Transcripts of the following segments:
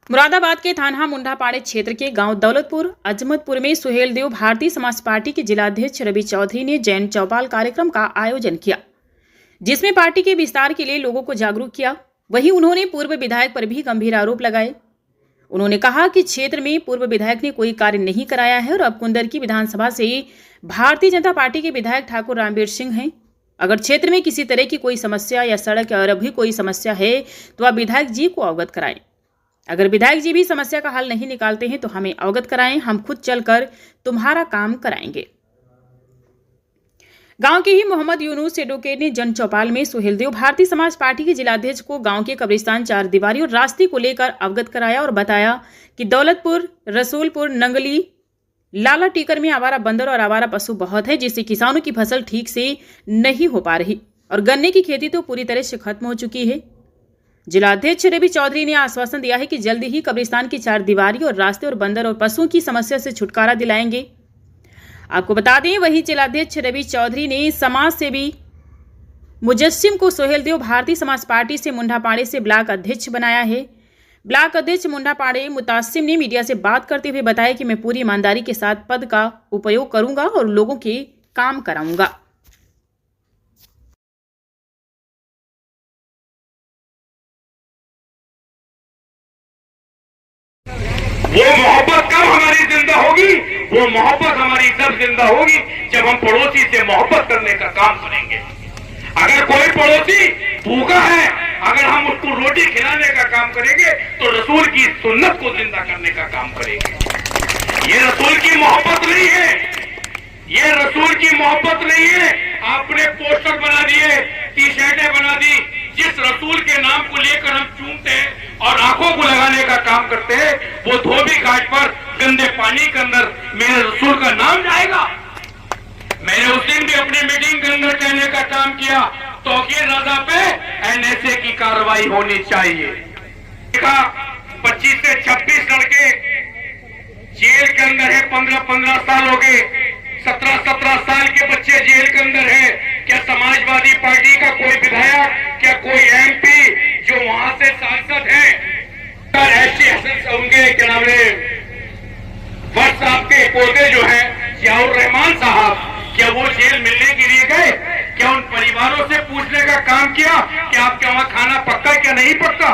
मुरादाबाद के थाना मुंडापाड़े क्षेत्र के गांव दौलतपुर अजमतपुर में सुहेलदेव भारतीय समाज पार्टी के जिलाध्यक्ष रवि चौधरी ने जैन चौपाल कार्यक्रम का आयोजन किया, जिसमें पार्टी के विस्तार के लिए लोगों को जागरूक किया। वहीं उन्होंने पूर्व विधायक पर भी गंभीर आरोप लगाए। उन्होंने कहा कि क्षेत्र में पूर्व विधायक ने कोई कार्य नहीं कराया है और अब कुंदरकी विधानसभा से भारतीय जनता पार्टी के विधायक ठाकुर रामवीर सिंह हैं। अगर क्षेत्र में किसी तरह की कोई समस्या या सड़क और भी कोई समस्या है तो आप विधायक जी को अवगत कराएं। अगर विधायक जी भी समस्या का हल नहीं निकालते हैं तो हमें अवगत कराएं, हम खुद चलकर तुम्हारा काम कराएंगे। गांव के ही मोहम्मद यूनुस एडवोकेट ने जन चौपाल में सुहेलदेव भारतीय समाज पार्टी के जिलाध्यक्ष को गांव के कब्रिस्तान, चार दीवारी और रास्ते को लेकर अवगत कराया और बताया कि दौलतपुर, रसूलपुर, नंगली, लाला टीकर में आवारा बंदर और आवारा पशु बहुत है, जिससे किसानों की फसल ठीक से नहीं हो पा रही और गन्ने की खेती तो पूरी तरह से खत्म हो चुकी है। जिलाध्यक्ष रवि चौधरी ने आश्वासन दिया है कि जल्दी ही कब्रिस्तान की चार दीवारी और रास्ते और बंदर और पशुओं की समस्या से छुटकारा दिलाएंगे। आपको बता दें, वहीं जिलाध्यक्ष रवि चौधरी ने समाज सेवी मुजस्सिम को सुहेलदेव भारतीय समाज पार्टी से मुंडापाड़े से ब्लॉक अध्यक्ष बनाया है। ब्लॉक अध्यक्ष मुंडापाड़े मुतासिम ने मीडिया से बात करते हुए बताया कि मैं पूरी ईमानदारी के साथ पद का उपयोग करूंगा और लोगों के काम कराऊंगा। वो मोहब्बत कब हमारी जिंदा होगी? वो मोहब्बत हमारी तब जिंदा होगी जब हम पड़ोसी से मोहब्बत करने का काम करेंगे। अगर कोई पड़ोसी भूखा है, अगर हम उसको रोटी खिलाने का काम करेंगे तो रसूल की सुन्नत को जिंदा करने का काम करेंगे। ये रसूल की मोहब्बत नहीं है, ये रसूल की मोहब्बत नहीं है। आपने पोस्टर बना दिए, टी शर्टें बना दी, जिस रसूल के नाम को लेकर हम चूमते हैं और आंखों को लगाने का काम करते हैं, वो धोबी घाट पर गंदे पानी के अंदर मेरे रसूल का नाम जाएगा। मैंने उस दिन भी अपनी मीटिंग के अंदर कहने का काम किया, तौकीर रजा पे एनएसए की कार्रवाई होनी चाहिए। 25 से 26 लड़के जेल के अंदर है, 15-15 साल हो गए, 17-17 साल के बच्चे जेल के अंदर है। क्या समाजवादी पार्टी का कोई विधायक, क्या कोई एमपी जो वहां से सांसद है, उनके क्या नाम है, वर्ष साहब के पोते जो है जियाउर रहमान साहब, क्या वो जेल मिलने के लिए गए? क्या उन परिवारों से पूछने का काम किया कि आपके वहां खाना पक्का क्या नहीं पक्का?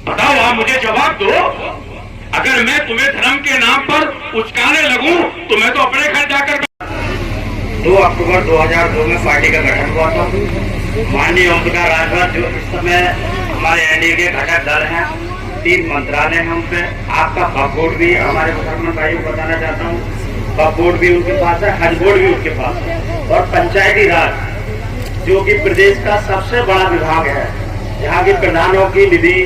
बताओ, आप मुझे जवाब दो। अगर मैं तुम्हें धर्म के नाम पर उचकाने लगूं तो मैं तो अपने घर जाकर 2 अक्टूबर 2002 में पार्टी का गठन हुआ था। माननीय ओम प्रकाश राजभर जो इस समय हमारे एनडीए के घटक दल हैं, 3 मंत्रालय हैं उन पे। आपका वक्फ बोर्ड भी हमारे मुसलमान भाइयों को बताना चाहता हूँ, वक्फ बोर्ड भी उनके पास है, हज बोर्ड भी उनके पास है, और पंचायती राज जो कि प्रदेश का सबसे बड़ा विभाग है, जहाँ की प्रधानों की निधि,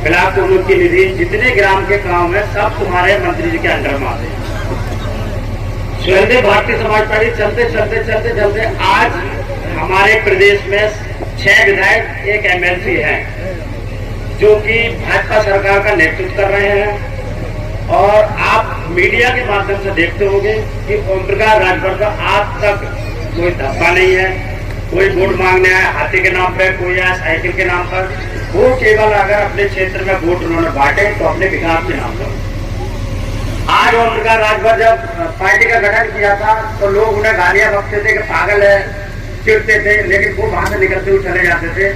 ब्लॉक प्रमुख की निधि, जितने ग्राम के काम है सब तुम्हारे मंत्री जी के अंडर में आते हैं। सुहेलदेव भारतीय समाज पार्टी चलते चलते चलते चलते आज हमारे प्रदेश में 6 विधायक, 1 एमएलसी है जो कि भाजपा सरकार का नेतृत्व कर रहे हैं। और आप मीडिया के माध्यम से देखते होंगे कि ओम प्रकाश राजभर का आज तक कोई धब्बा नहीं है। कोई वोट मांगने आया हाथी के नाम पर, कोई आया साइकिल के नाम पर, वो केवल अगर अपने क्षेत्र में वोट उन्होंने बांटे तो अपने विकास के नाम पर। आज ओम प्रकाश राजभर जब पार्टी का गठन किया था तो लोग उन्हें गालियां बकते थे कि पागल है, चिढ़ते थे, लेकिन वो वहां से निकलते हुए चले जाते थे।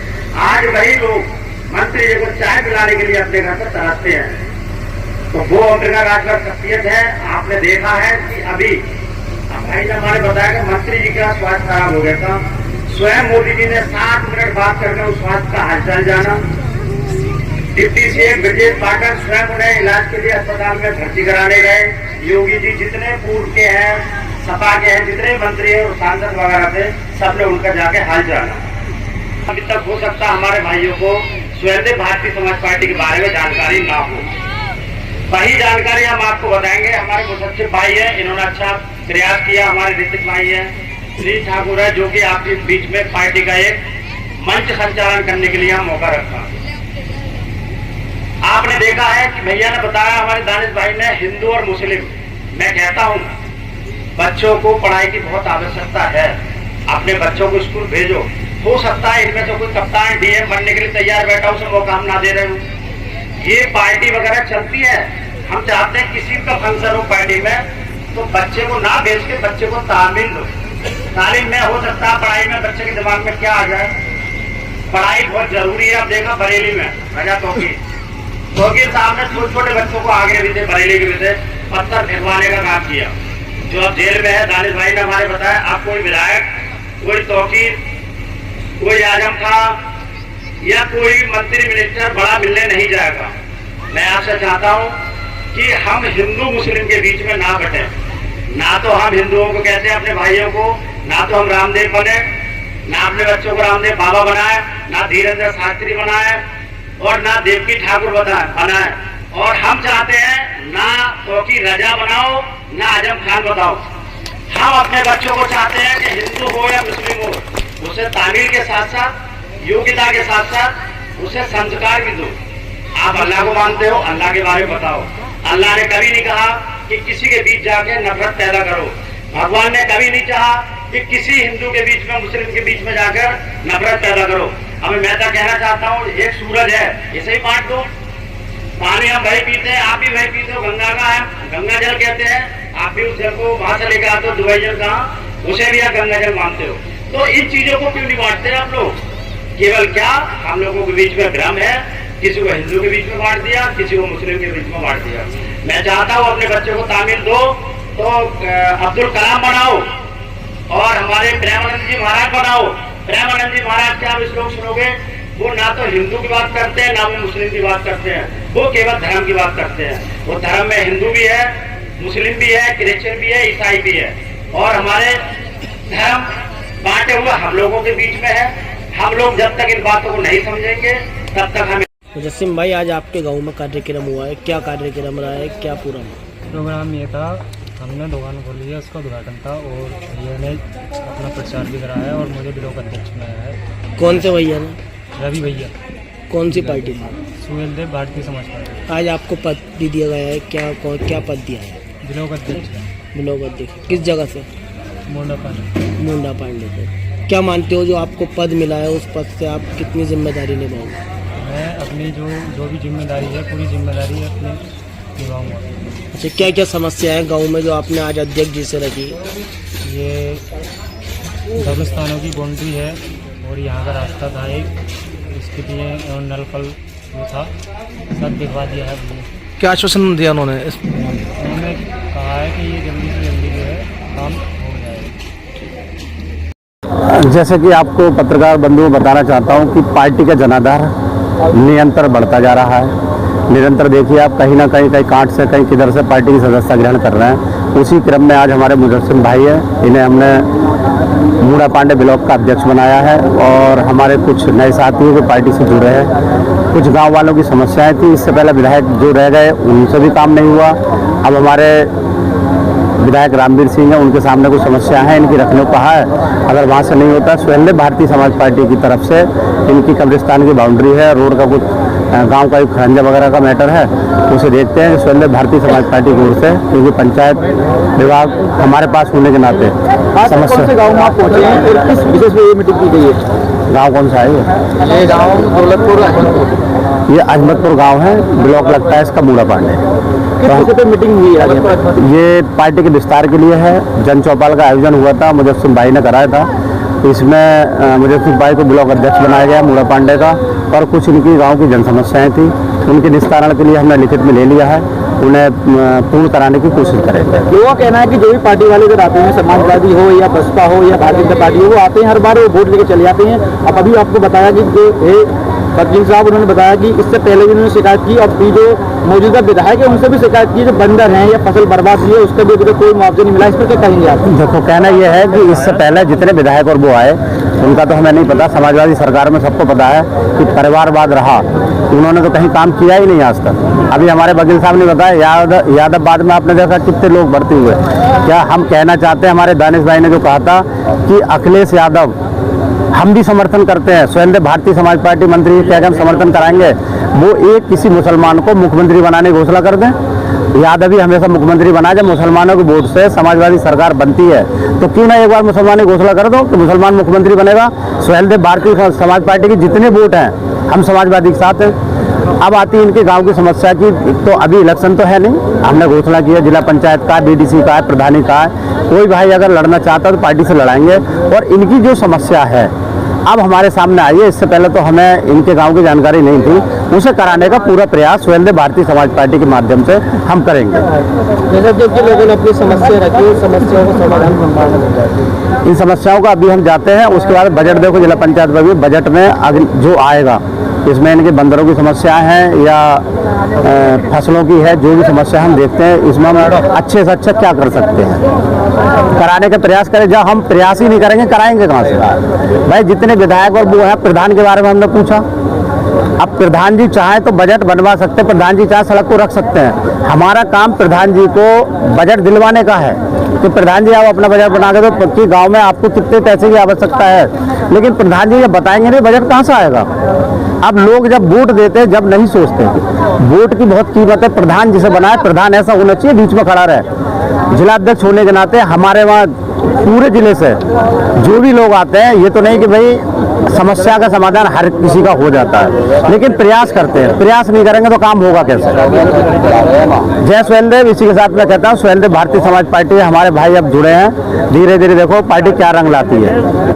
आज वही लोग मंत्री जी को चाय पिलाने के लिए अपने घर पर तरसते हैं। तो वो ओम प्रकाश राजभर शख्सियत है। आपने देखा है कि अभी भाई ने हमारे बताया कि मंत्री जी का स्वास्थ्य खराब हो गया था, स्वयं मोदी जी ने 7 मिनट बात करके उस स्वास्थ्य का हालचाल जाना। डिप्टी सीएम ब्रजेश पाठक स्वयं उन्हें इलाज के लिए अस्पताल में भर्ती कराने गए। योगी जी जितने पूर्व के हैं, सपा के हैं, जितने मंत्री हैं और सांसद वगैरह थे, सबने उनका जाके हाल जाना। अभी तक हो सकता हमारे भाइयों को सुहेलदेव भारतीय समाज पार्टी के बारे में जानकारी ना हो, वही जानकारी हम आपको बताएंगे। हमारे मुसच्चिफ भाई है, इन्होंने अच्छा प्रयास किया। हमारे ऋतिक भाई है, श्री ठाकुर है, जो कि आपके बीच में पार्टी का एक मंच संचालन करने के लिए हम मौका रखा। आपने देखा है कि भैया ने बताया, हमारे दानिश भाई ने, हिंदू और मुस्लिम, मैं कहता हूँ बच्चों को पढ़ाई की बहुत आवश्यकता है, अपने बच्चों को स्कूल भेजो। हो सकता है इनमें से कोई कप्तान, डीएम बनने के लिए तैयार बैठा, उसे मौका हम ना दे रहे हो। ये पार्टी वगैरह चलती है। हम चाहते हैं किसी का फंक्शन हो पार्टी में तो बच्चे को ना भेज के बच्चे को तालीम दो। तालीम में हो सकता है पढ़ाई में बच्चे के दिमाग में क्या आ जाए। पढ़ाई बहुत जरूरी है। अब देखा बरेली में रजा तौकीर साहब ने छोटे छोटे बच्चों को आगे भी थे, बरेली के भी थे, पत्थर फेंकवाने का काम किया। जो अब जेल में है, दानिश भाई ने हमारे बताया, अब कोई विधायक, कोई तौकीर, कोई आजम खां या कोई मंत्री मिनिस्टर बड़ा मिलने नहीं जाएगा। मैं आपसे चाहता हूं कि हम हिंदू मुस्लिम के बीच में ना बटे। ना तो हम हिंदुओं को कहते हैं अपने भाइयों को, ना तो हम रामदेव बने, ना अपने बच्चों को रामदेव बाबा बनाए, ना धीरेन्द्र शास्त्री बनाए और ना देवकी ठाकुर बनाए। और हम चाहते हैं ना तो कि रजा बनाओ, ना आजम खान बताओ। हम अपने बच्चों को चाहते हैं कि हिंदू हो या मुस्लिम हो, उसे तामील के साथ साथ, योग्यता के साथ साथ उसे संस्कार भी दो। आप अल्लाह को मानते हो, अल्लाह के बारे में बताओ। अल्लाह ने कभी नहीं कहा कि किसी के बीच जाके नफरत पैदा करो। भगवान ने कभी नहीं चाहा कि किसी हिंदू के बीच में, मुस्लिम के बीच में जाकर नफरत पैदा करो। अब मैं तो कहना चाहता हूँ, एक सूरज है, इसे ही बांट दो। पानी हम भाई पीते हैं, आप भी भाई पीते हो, गंगा का है, गंगा जल कहते हैं। आप भी उस जल को वहां से लेकर आते हो, दुबई जल कहाँ, उसे भी आप गंगा जल मानते हो। तो इन चीजों को क्यों नहीं बांटते आप लोग? केवल क्या हम लोगों के बीच में भ्रम है, किसी को हिंदू के बीच में बांट दिया, किसी को मुस्लिम के बीच में बांट दिया। मैं चाहता हूँ अपने बच्चों को तामील दो तो अब्दुल कलाम बनाओ और हमारे प्रेमानंद जी महाराज बनाओ। प्रेमानंद जी महाराज के आप श्लोक सुनोगे, वो ना तो हिंदू की बात करते हैं, ना वो मुस्लिम की बात करते हैं, वो केवल धर्म की बात करते हैं। वो धर्म में हिंदू भी है, मुस्लिम भी है, क्रिश्चियन भी है, ईसाई भी है। और हमारे धर्म बांटे हुए हम लोगों के बीच में है। हम लोग जब तक इन बातों को नहीं समझेंगे तब तक हमें। मुजस्सिम भाई, आज आपके गांव में कार्यक्रम हुआ है, क्या कार्यक्रम रहा है, क्या पूरा प्रोग्राम ये था, हमने दुकान खोली है, उसका उद्घाटन था और भैया ने अपना प्रचार भी कराया और मुझे ब्लॉक अध्यक्ष बनाया है। कौन से भैया ने? रवि भैया। कौन सी पार्टी में? सुहेल देव, भारतीय समाज पार्टी। आज आपको पद भी दिया गया है, क्या पद दिया है? ब्लॉक अध्यक्ष। ब्लॉक अध्यक्ष किस जगह से? मुंडा पांडे। मुंडा पांडे से। क्या मानते हो, जो आपको पद मिला है उस पद से आप कितनी जिम्मेदारी निभाओगे? मैं अपनी जो भी जिम्मेदारी है, पूरी जिम्मेदारी अपनी निभाऊंगा। अच्छा, क्या क्या समस्या है गांव में जो आपने आज अध्यक्ष जी से रखी? ये कब्रिस्तानों की बाउंड्री है और यहाँ का रास्ता था एक, इसके लिए और नल फल जो था सब दिखवा दिया है। क्या आश्वासन दिया उन्होंने? उन्होंने कहा है कि ये जल्दी से जल्दी जो है काम हो जाएगा। जैसे कि आपको पत्रकार बंधुओं बताना चाहता हूं कि पार्टी का जनाधार निरंतर बढ़ता जा रहा है। निरंतर देखिए आप, कहीं ना कहीं कांट से कहीं किधर से पार्टी की सदस्यता ग्रहण कर रहे हैं। उसी क्रम में आज हमारे मुजस्सिम भाई हैं, इन्हें हमने मुंडा पांडे ब्लॉक का अध्यक्ष बनाया है और हमारे कुछ नए साथी जो पार्टी से जुड़े हैं। कुछ गांव वालों की समस्याएं थी, इससे पहले विधायक जो रह गए उनसे भी काम नहीं हुआ। अब हमारे विधायक रामवीर सिंह है, उनके सामने कुछ समस्या है, इनकी रखने को कहा है। अगर वहाँ से नहीं होता, सुहेल भारतीय समाज पार्टी की तरफ से इनकी कब्रिस्तान की बाउंड्री है, रोड का कुछ गांव का खरंजा वगैरह का मैटर है, उसे देखते हैं। सुहेल भारतीय समाज पार्टी की ओर से, क्योंकि पंचायत विभाग हमारे पास होने के नाते समस्या। गाँव में आप पहुँचे हैं और किस विशेष में ये मीटिंग की गई है? गाँव कौन सा है ये गाँव दौलतपुर, ये अहमदपुर गाँव है, ब्लॉक लगता है इसका मुंडा पांडे। किस मीटिंग हुई है? ये पार्टी के विस्तार के लिए है। जन चौपाल का आयोजन हुआ था, मुजस्सिम भाई ने कराया था। इसमें मुजस्सिम भाई को ब्लॉक अध्यक्ष बनाया गया मुंडा पांडे का, और कुछ इनकी गांव की जन समस्याएं थी, उनके निस्तारण के लिए हमने लिखित में ले लिया है। उन्हें पूर्ण कराने की कोशिश करेंगे। लोगों का कहना है कि जो भी पार्टी वाले इधर आते हैं, समाजवादी हो या बसपा हो या भारतीय जनता पार्टी हो, वो आते हैं हर बार वो वोट लेके चले जाते हैं। अब अभी आपको बताया कि जो फकीर साहब उन्होंने बताया कि इससे पहले भी उन्होंने शिकायत की, और भी जो मौजूदा विधायक है उनसे भी शिकायत की, जो बंदर हैं या फसल बर्बाद हुई है उसका भी अभी कोई मुआवजा नहीं मिला। इस पर क्या कहेंगे आप? देखो, कहना यह है कि इससे पहले जितने विधायक और वो आए उनका तो हमें नहीं पता। समाजवादी सरकार में सबको पता है कि परिवारवाद रहा, उन्होंने तो कहीं काम किया ही नहीं आज तक। अभी हमारे वकील साहब ने बताया, यादवबाद में आपने देखा कितने लोग भर्ती हुए। क्या हम कहना चाहते हैं, हमारे दानिश भाई ने जो कहा था कि अखिलेश यादव हम भी समर्थन करते हैं, सुहेल भारतीय समाज पार्टी मंत्री क्या हम समर्थन कराएंगे, वो एक किसी मुसलमान को मुख्यमंत्री बनाने की घोषणा कर दें। यादव ही हमेशा मुख्यमंत्री बना, जब मुसलमानों के वोट से समाजवादी सरकार बनती है तो क्यों ना एक बार मुसलमान की घोषणा कर दो कि मुसलमान मुख्यमंत्री बनेगा। सुहेल भारतीय समाज पार्टी के जितने वोट हैं हम समाजवादी के साथ हैं। अब आती है इनके गांव की समस्या की। तो अभी इलेक्शन तो है नहीं, हमने घोषणा की है जिला पंचायत का, बीडीसी का है, प्रधानी का है। कोई भाई अगर लड़ना चाहता है तो पार्टी से लड़ाएंगे। और इनकी जो समस्या है अब हमारे सामने आई है, इससे पहले तो हमें इनके गांव की जानकारी नहीं थी, उसे कराने का पूरा प्रयास स्वयं भारतीय समाज पार्टी के माध्यम से हम करेंगे। जैसे जिनके लोगों ने अपनी समस्या रखी, समस्याओं का समाधान, इन समस्याओं का अभी हम जाते हैं। उसके बाद बजट देखो, जिला पंचायत में भी बजट में जो आएगा इसमें इनके बंदरों की समस्या है या फसलों की है, जो भी समस्या हम देखते हैं इसमें हम अच्छे से अच्छा क्या कर सकते हैं, कराने का प्रयास करें। जब हम प्रयास ही नहीं करेंगे कराएंगे कहाँ से? भाई जितने विधायक और वो हैं, प्रधान के बारे में हमने पूछा, अब प्रधान जी चाहे तो बजट बनवा सकते हैं, प्रधान जी चाहे सड़क को रख सकते हैं। हमारा काम प्रधान जी को बजट दिलवाने का है कि प्रधान जी आप अपना बजट बना के दो कि गांव में आपको कितने पैसे की आवश्यकता है। लेकिन प्रधान जी जब बताएंगे नहीं बजट कहाँ से आएगा? अब लोग जब वोट देते हैं, जब नहीं सोचते, वोट की बहुत कीमत है। प्रधान जिसे बनाए, प्रधान ऐसा होना चाहिए बीच में खड़ा रहे। जिलाध्यक्ष होने के नाते हमारे वहाँ पूरे जिले से जो भी लोग आते हैं, ये तो नहीं कि भाई समस्या का समाधान हर किसी का हो जाता है, लेकिन प्रयास करते हैं। प्रयास नहीं करेंगे तो काम होगा कैसे? जय स्वयंदेव। इसी के साथ मैं कहता हूँ स्वयंदेव भारतीय समाज पार्टी, हमारे भाई अब जुड़े हैं। धीरे धीरे देखो पार्टी क्या रंग लाती है।